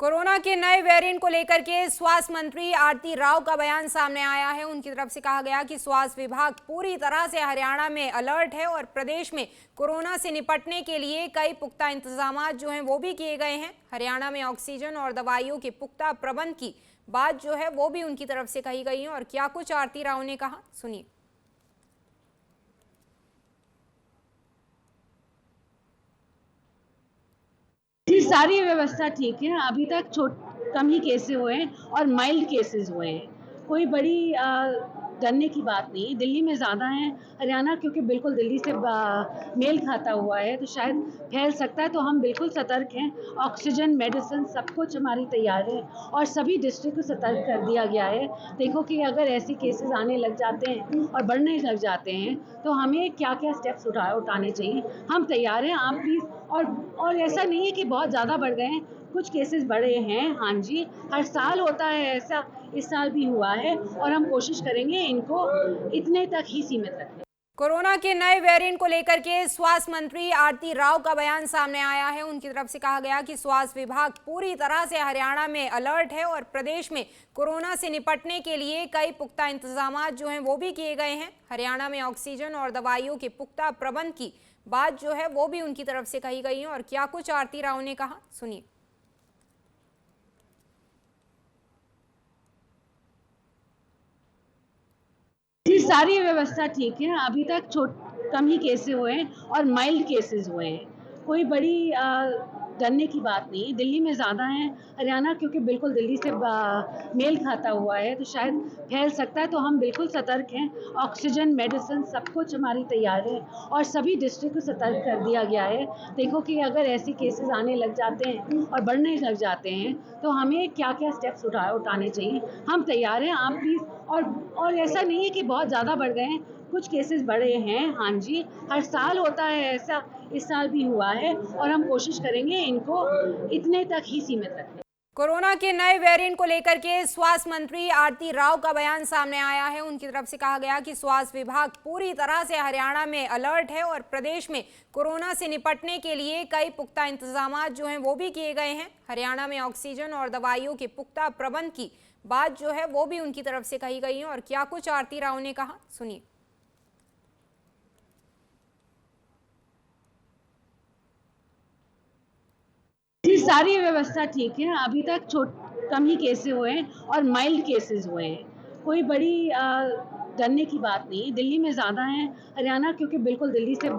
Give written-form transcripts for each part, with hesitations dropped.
Corona के नए variant को लेकर के स्वास्थ्य मंत्री आरती राव का बयान सामने आया है। उनकी तरफ से कहा गया कि स्वास्थ्य विभाग पूरी तरह से हरियाणा में अलर्ट है और प्रदेश में कोरोना से निपटने के लिए कई पुख्ता इंतजाम जो हैं वो भी किए गए हैं। हरियाणा में ऑक्सीजन और दवाइयों के पुख्ता प्रबंध की बात जो है वो भी उनकी तरफ से कही गई है। और क्या कुछ आरती राव ने कहा, सुनिए। जी, सारी व्यवस्था ठीक है। अभी तक कम ही केसेस हुए हैं और माइल्ड केसेस हुए हैं। कोई बड़ी डरने की बात नहीं। दिल्ली में ज़्यादा हैं। हरियाणा क्योंकि बिल्कुल दिल्ली से मेल खाता हुआ है तो शायद फैल सकता है, तो हम बिल्कुल सतर्क हैं। ऑक्सीजन, मेडिसिन सब कुछ हमारी तैयार है और सभी डिस्ट्रिक्ट को सतर्क कर दिया गया है। देखो कि अगर ऐसे केसेस आने लग जाते हैं और बढ़ने लग जाते हैं तो हमें क्या-क्या स्टेप्स उठाने चाहिए। हम तैयार हैं, आप प्लीज़। और ऐसा नहीं है कि बहुत ज़्यादा बढ़ गए हैं, कुछ केसेस बढ़े हैं। हाँ जी, हर साल होता है ऐसा, इस साल भी हुआ है और हम कोशिश करेंगे इनको इतने तक ही सीमित रखें। कोरोना के नए वेरिएंट को लेकर के स्वास्थ्य मंत्री आरती राव का बयान सामने आया है। उनकी तरफ से कहा गया कि स्वास्थ्य विभाग पूरी तरह से हरियाणा में अलर्ट है और प्रदेश में कोरोना से निपटने के लिए कई पुख्ता इंतजाम जो हैं वो भी किए गए हैं। हरियाणा में ऑक्सीजन और दवाइयों के पुख्ता प्रबंध की बात जो है वो भी उनकी तरफ से कही गई है। और क्या कुछ आरती राव ने कहा, सुनिए। जी, सारी व्यवस्था ठीक है। अभी तक कम ही केसेस हुए हैं और माइल्ड केसेस हुए हैं। कोई बड़ी डरने की बात नहीं। दिल्ली में ज़्यादा हैं। हरियाणा क्योंकि बिल्कुल दिल्ली से मेल खाता हुआ है तो शायद फैल सकता है, तो हम बिल्कुल सतर्क हैं। ऑक्सीजन, मेडिसिन सब कुछ हमारी तैयार है और सभी डिस्ट्रिक्ट को सतर्क कर दिया गया है। देखो कि अगर ऐसे केसेस आने लग जाते हैं और बढ़ने लग जाते हैं तो हमें क्या-क्या स्टेप्स उठाने चाहिए। हम तैयार हैं, आप प्लीज़। और ऐसा नहीं है कि बहुत ज़्यादा बढ़ गए हैं, कुछ केसेस बढ़े हैं। हाँ जी, हर साल होता है ऐसा, इस साल भी हुआ है और हम कोशिश करेंगे इनको इतने तक ही सीमित रखें। कोरोना के नए वेरिएंट को लेकर के स्वास्थ्य मंत्री आरती राव का बयान सामने आया है। उनकी तरफ से कहा गया कि स्वास्थ्य विभाग पूरी तरह से हरियाणा में अलर्ट है और प्रदेश में कोरोना से निपटने के लिए कई पुख्ता इंतजाम जो हैं वो भी किए गए हैं। हरियाणा में ऑक्सीजन और दवाइयों के पुख्ता प्रबंध की बात जो है वो भी उनकी तरफ से कही गई है। और क्या कुछ आरती राव ने कहा, सुनिए। जी, सारी व्यवस्था ठीक है। अभी तक कम ही केसेस हुए हैं और माइल्ड केसेस हुए हैं। कोई बड़ी डरने की बात नहीं। दिल्ली में ज़्यादा हैं। हरियाणा क्योंकि बिल्कुल दिल्ली से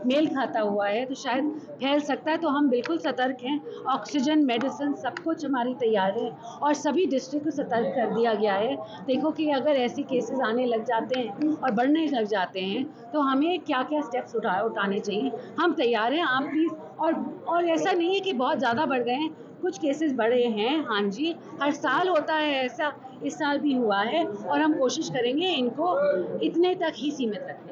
मेल खाता हुआ है तो शायद फैल सकता है, तो हम बिल्कुल सतर्क हैं। ऑक्सीजन, मेडिसिन सब कुछ हमारी तैयार है और सभी डिस्ट्रिक्ट को सतर्क कर दिया गया है। देखो कि अगर ऐसे केसेस आने लग जाते हैं और बढ़ने लग जाते हैं तो हमें क्या-क्या स्टेप्स उठाने चाहिए। हम तैयार हैं, आप प्लीज़। और ऐसा नहीं है कि बहुत ज़्यादा बढ़ गए हैं, कुछ केसेस बढ़े हैं। हाँ जी, हर साल होता है ऐसा, इस साल भी हुआ है और हम कोशिश करेंगे इनको इतने तक ही सीमित रखें।